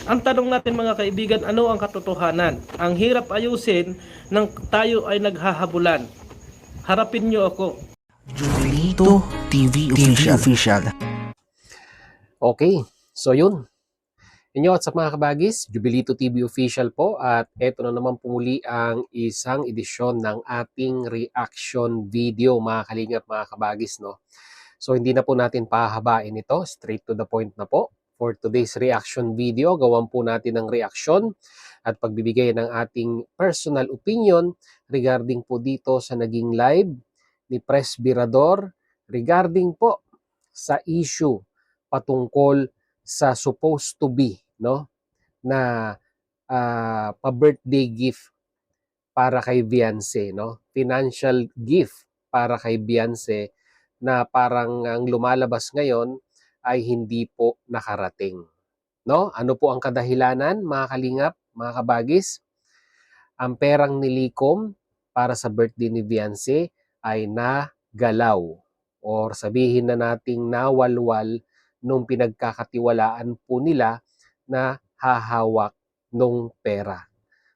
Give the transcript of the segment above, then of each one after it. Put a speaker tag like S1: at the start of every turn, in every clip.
S1: Ang tanong natin mga kaibigan, ano ang katotohanan? Ang hirap ayusin nang tayo ay naghahabulan. Harapin niyo ako.
S2: Jubilito TV Official.
S3: Okay, so yun. Inyo at sa mga kabagis, Jubilito TV Official po at eto na naman pumuli ang isang edisyon ng ating reaction video mga kalingap mga kabagis. No? So hindi na po natin pahabain ito, straight to the point na po. For today's reaction video, gawan po natin ng reaction at pagbibigay ng ating personal opinion regarding po dito sa naging live ni Pres Birador regarding po sa issue patungkol sa supposed to be no na pa-birthday gift para kay Beyonce, no? Financial gift para kay Beyonce na parang ang lumalabas ngayon ay hindi po nakarating, no? Ano po ang kadahilanan, mga kalingap, mga kabagis? Ang perang nilikom para sa birthday ni Beyonce ay nagalaw or sabihin na nating nawalwal nung pinagkakatiwalaan po nila na hahawak nung pera.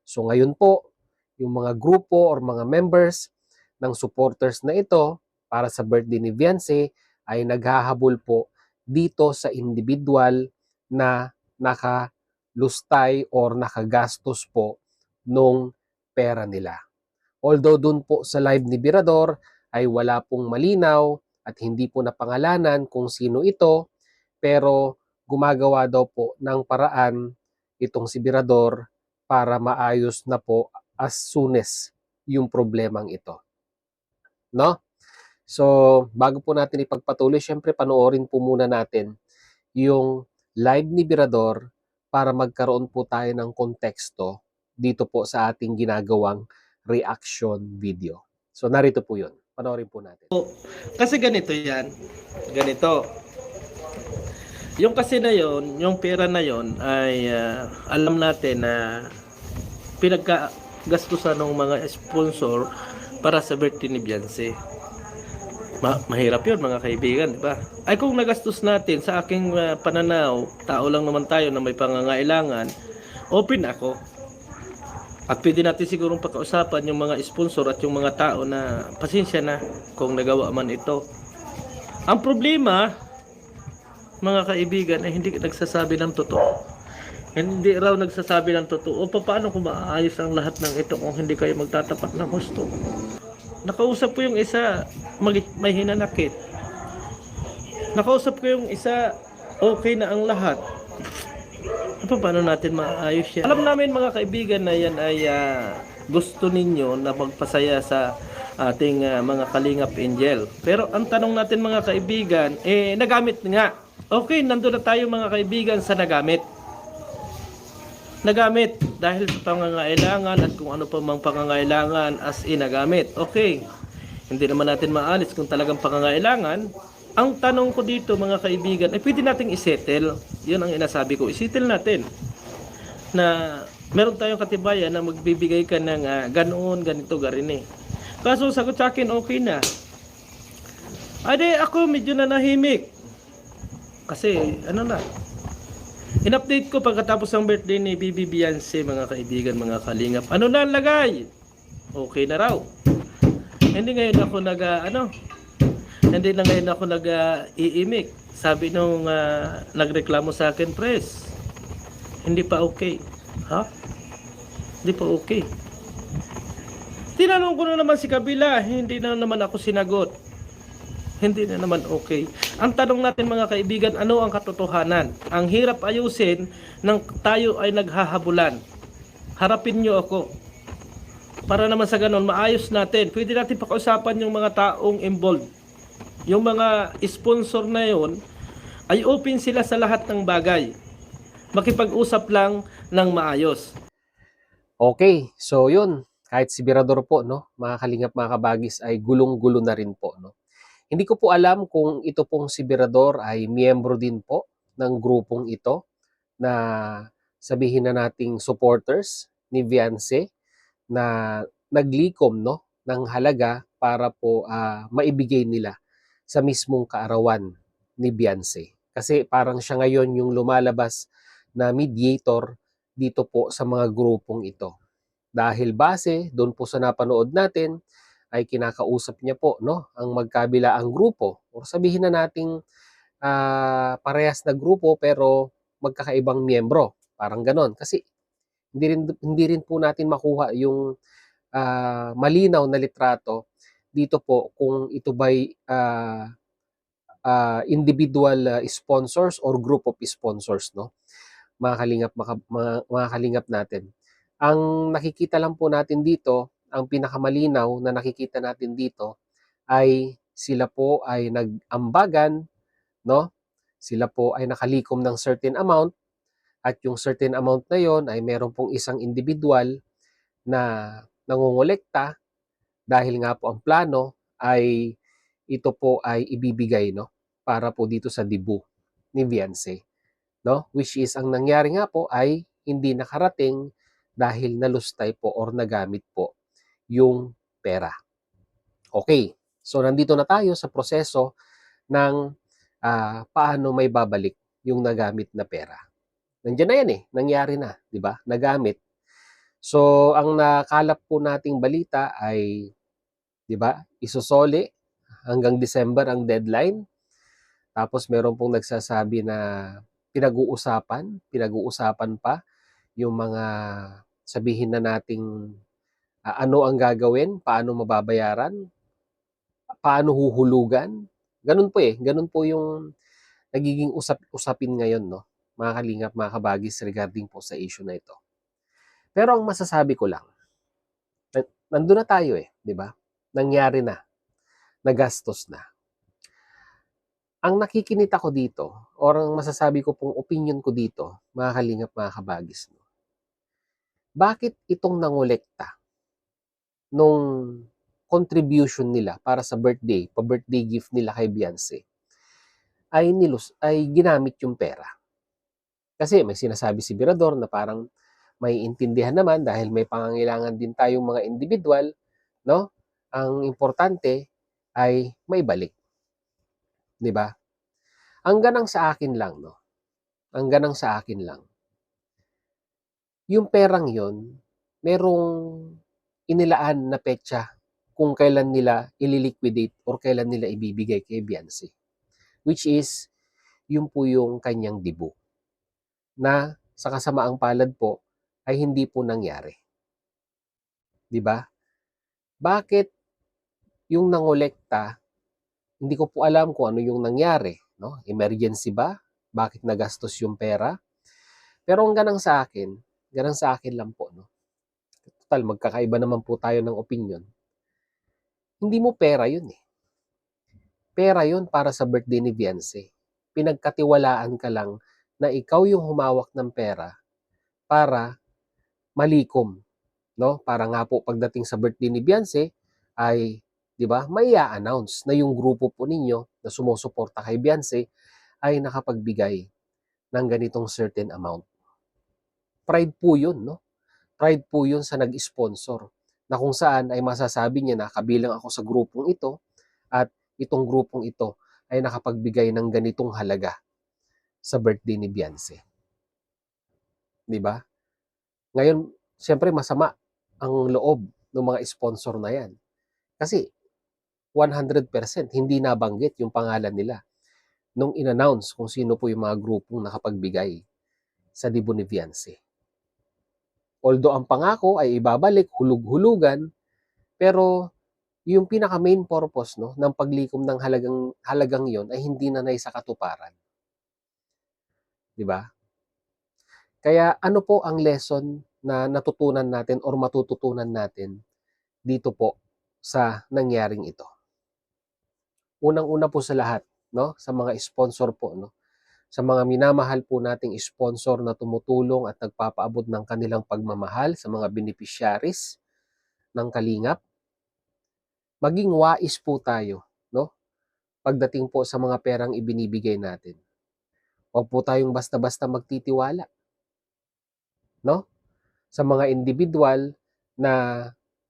S3: So ngayon po, yung mga grupo or mga members ng supporters na ito para sa birthday ni Beyonce ay naghahabol po dito sa individual na nakalustay or nakagastos po nung pera nila. Although dun po sa live ni Birador ay wala pong malinaw at hindi po napangalanan kung sino ito, pero gumagawa daw po ng paraan itong si Birador para maayos na po as soon as yung problemang ito. No? So, bago po natin ipagpatuloy, syempre panoorin po muna natin yung live ni Birador para magkaroon po tayo ng konteksto dito po sa ating ginagawang reaction video. So, narito po yun. Panoorin po natin.
S1: Kasi ganito yan. Ganito. Yung kasi na yon, yung pera na yon ay alam natin na pinagkagastusan ng mga sponsor para sa birthday ni Beyonce. Mahirap yun mga kaibigan, di ba? Ay kung nagastos natin sa aking pananaw, tao lang naman tayo na may pangangailangan, open ako. At pwede natin sigurong pag-usapan yung mga sponsor at yung mga tao na pasensya na kung nagawa man ito. Ang problema, mga kaibigan, ay hindi nagsasabi ng totoo. Hindi raw nagsasabi ng totoo. O paano kung maayos ang lahat ng ito kung hindi kayo magtatapat ng husto? Nakausap ko yung isa, may hinanakit. Nakausap ko yung isa, okay na ang lahat. Paano natin maayos yan? Alam namin mga kaibigan na yan ay gusto ninyo na magpasaya sa ating mga Kalingap Angel. Pero ang tanong natin mga kaibigan, nagamit nga. Okay, nandun na tayo mga kaibigan sa nagamit. Nagamit dahil sa pangangailangan at kung ano pa mang pangangailangan as in nagamit. Okay, hindi naman natin maalis kung talagang pangangailangan. Ang tanong ko dito mga kaibigan ay pwede nating isettle. Yun ang inasabi ko, isettle natin na meron tayong katibayan na magbibigay ka ng ganoon, ganito, garini. Kaso sagot sa akin, okay na. Ade ako medyo nanahimik kasi ano na, in-update ko pagkatapos ng birthday ni Bibi Beyonce mga kaibigan, mga kalingap. Ano na lagay? Okay na raw. Hindi ngayon ako hindi na ngayon ako iimik. Sabi nung nagreklamo sa akin, Pres, hindi pa okay. Ha? Hindi pa okay. Tinanong ko na naman si Kabila, hindi na naman ako sinagot. Hindi na naman okay. Ang tanong natin mga kaibigan, ano ang katotohanan? Ang hirap ayusin nang tayo ay naghahabulan. Harapin niyo ako. Para naman sa ganon, maayos natin. Pwede natin pag-usapan yung mga taong involved. Yung mga sponsor na yon ay open sila sa lahat ng bagay. Makipag-usap lang ng maayos.
S3: Okay, so yun. Kahit si Birador po, no, mga kalingap, mga kabagis, ay gulong-gulo na rin po, no. Hindi ko po alam kung ito pong si Birador ay miyembro din po ng grupong ito na sabihin na nating supporters ni Beyonce na naglikom, no, ng halaga para po maibigay nila sa mismong kaarawan ni Beyonce. Kasi parang siya ngayon yung lumalabas na mediator dito po sa mga grupong ito. Dahil base doon po sa napanood natin ay kinakausap niya po, no, ang magkabilaang grupo, o sabihin na nating parehas na grupo pero magkakaibang miyembro. Parang ganon. Kasi hindi rin po natin makuha yung malinaw na litrato dito po kung ito ba'y individual sponsors or group of sponsors, no? Mga kalingap natin. Ang nakikita lang po natin dito, ang pinakamalinaw na nakikita natin dito ay sila po ay nag-ambagan, no? Sila po ay nakalikom ng certain amount, at yung certain amount na yon ay meron pong isang individual na nangongolekta dahil nga po ang plano ay ito po ay ibibigay, no, para po dito sa dibu ni Vianse, no, which is ang nangyari nga po ay hindi nakarating dahil nalustay po or nagamit po yung pera. Okay, so nandito na tayo sa proseso ng paano may babalik yung nagamit na pera. Nandiyan na yan eh, nangyari na, di ba? Nagamit. So, ang nakalap po nating balita ay, di ba, isusoli hanggang December ang deadline. Tapos meron pong nagsasabi na pinag-uusapan pa yung mga sabihin na nating ano ang gagawin, paano mababayaran, paano huhulugan. Ganun po eh, ganun po yung nagiging usapin ngayon, no? Mga kalingap, mga kabagis regarding po sa issue na ito. Pero ang masasabi ko lang, nandun na tayo eh, di ba? Nangyari na, nagastos na. Ang nakikinita ko dito, or ang masasabi ko pong opinion ko dito, mga kalingap, mga kabagis, no? Bakit itong nangolekta nung contribution nila para sa birthday, pa-birthday gift nila kay Beyonce, ay ginamit yung pera? Kasi may sinasabi si Birador na parang may intindihan naman dahil may pangangailangan din tayong mga individual, no? Ang importante ay may balik, 'di ba? Ang ganang sa akin lang, no? Ang ganang sa akin lang. Yung perang 'yon, merong inilaan na petsa kung kailan nila ililiquidate or kailan nila ibibigay kay Beyonce. Which is yung po yung kanyang dibu, na sa kasamaang palad po ay hindi po nangyari. 'Di ba? Bakit yung nangolekta, hindi ko po alam kung ano yung nangyari, no? Emergency ba? Bakit nagastos yung pera? Pero ang ganang sa akin lang po, no? Total, magkakaiba naman po tayo ng opinion. Hindi mo pera yun eh. Pera yun para sa birthday ni Beyonce. Pinagkatiwalaan ka lang na ikaw yung humawak ng pera para malikom, no? Para nga po pagdating sa birthday ni Beyonce ay, 'di ba, may i-announce na yung grupo po ninyo na sumusuporta kay Beyonce ay nakapagbigay ng ganitong certain amount. Pride po 'yun, no? Pride po 'yun sa nag-sponsor, na kung saan ay masasabi niya na kabilang ako sa grupong ito at itong grupong ito ay nakapagbigay ng ganitong halaga sa birthday ni Beyonce. 'Di ba? Ngayon, siyempre masama ang loob ng mga sponsor na 'yan. Kasi 100% hindi nabanggit yung pangalan nila nung in-announce kung sino po yung mga grupong nakapagbigay sa dibu ni Beyonce. Although ang pangako ay ibabalik, hulug-hulugan, pero yung pinaka main purpose, no, ng paglikom ng halagang yon ay hindi na naisakatuparan. 'Di ba? Kaya ano po ang lesson na natutunan natin or matututunan natin dito po sa nangyaring ito? Unang-una po sa lahat, no, sa mga sponsor po, no, sa mga minamahal po nating sponsor na tumutulong at nagpapaabot ng kanilang pagmamahal sa mga beneficiaries ng Kalingap, maging wais po tayo, no, pagdating po sa mga perang ibinibigay natin. Huwag po tayong basta-basta magtitiwala, no, sa mga individual na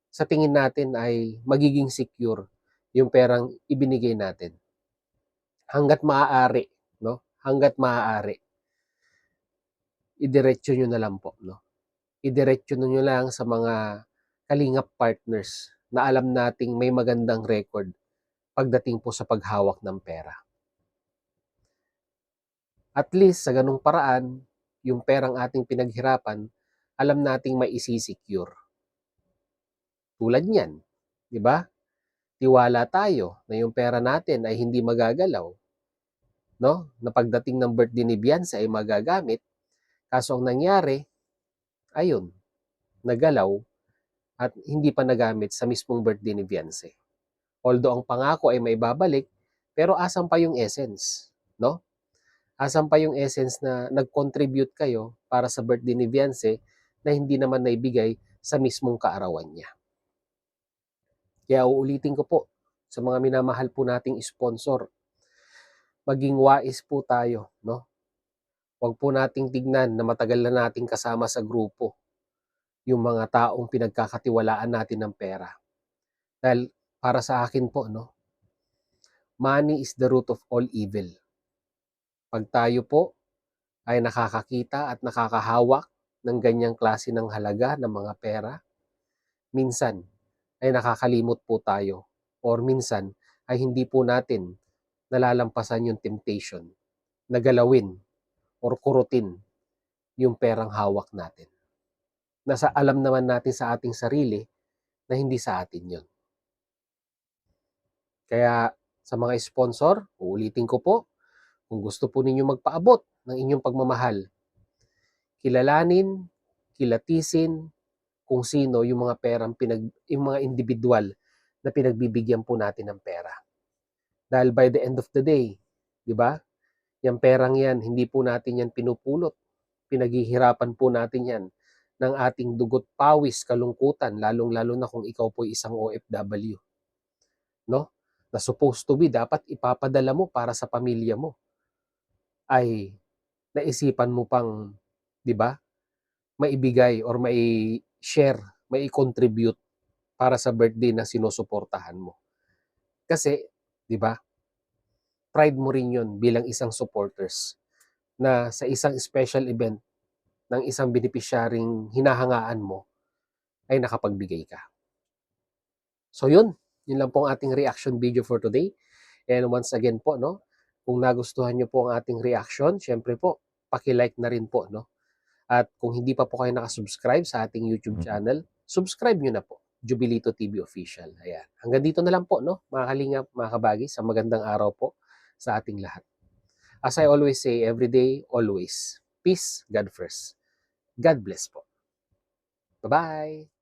S3: sa tingin natin ay magiging secure yung perang ibinigay natin. Hanggat maaari, no? Hanggat maaari. idiretso nyo na lang po, no? Idiretso nyo lang sa mga kalingap partners na alam nating may magandang record pagdating po sa paghawak ng pera. At least sa ganung paraan, yung perang ating pinaghirapan, alam nating may isi-secure. Tulad niyan, di ba? Tiwala tayo na yung pera natin ay hindi magagalaw, no? Na pagdating ng birthday ni Beyonce ay magagamit, kaso ang nangyari, ayun, nagalaw at hindi pa nagamit sa mismong birthday ni Beyonce. Although ang pangako ay may babalik, pero asan pa yung essence, no? Asan pa yung essence na nag-contribute kayo para sa birthday ni Beyonce na hindi naman naibigay sa mismong kaarawan niya. Kaya uulitin ko po sa mga minamahal po nating sponsor, maging wais po tayo, no? Huwag po nating tignan na matagal na nating kasama sa grupo yung mga taong pinagkakatiwalaan natin ng pera. Dahil para sa akin po, no, money is the root of all evil. Pag tayo po ay nakakakita at nakakahawak ng ganyang klase ng halaga ng mga pera, minsan ay nakakalimot po tayo or minsan ay hindi po natin nalalampasan yung temptation na galawin or kurutin yung perang hawak natin. Nasa alam naman natin sa ating sarili na hindi sa atin yun. Kaya sa mga sponsor, uulitin ko po, kung gusto po ninyo magpaabot ng inyong pagmamahal, kilalanin, kilatisin kung sino yung mga yung mga individual na pinagbibigyan po natin ng pera. Dahil by the end of the day, di ba? Yung perang yan, hindi po natin yan pinupulot. Pinaghihirapan po natin yan ng ating dugot, pawis, kalungkutan, lalong-lalo na kung ikaw po isang OFW. No? Na supposed to be, dapat ipapadala mo para sa pamilya mo. Ay naisipan mo pang, di ba, maibigay or mai-share, mai-contribute para sa birthday na sinusuportahan mo. Kasi, di ba, pride mo rin yun bilang isang supporters na sa isang special event ng isang beneficiaryong hinahangaan mo ay nakapagbigay ka. So yun lang po ang ating reaction video for today. And once again po, no, kung nagustuhan nyo po ang ating reaction, syempre po, paki-like na rin po, no? At kung hindi pa po kayo nakasubscribe sa ating YouTube channel, subscribe nyo na po, Jubilito TV Official. Ayan. Hanggang dito na lang po, no, mga kalingap, mga kabagi, sa magandang araw po sa ating lahat. As I always say, every day, always, peace, God first. God bless po. Bye-bye!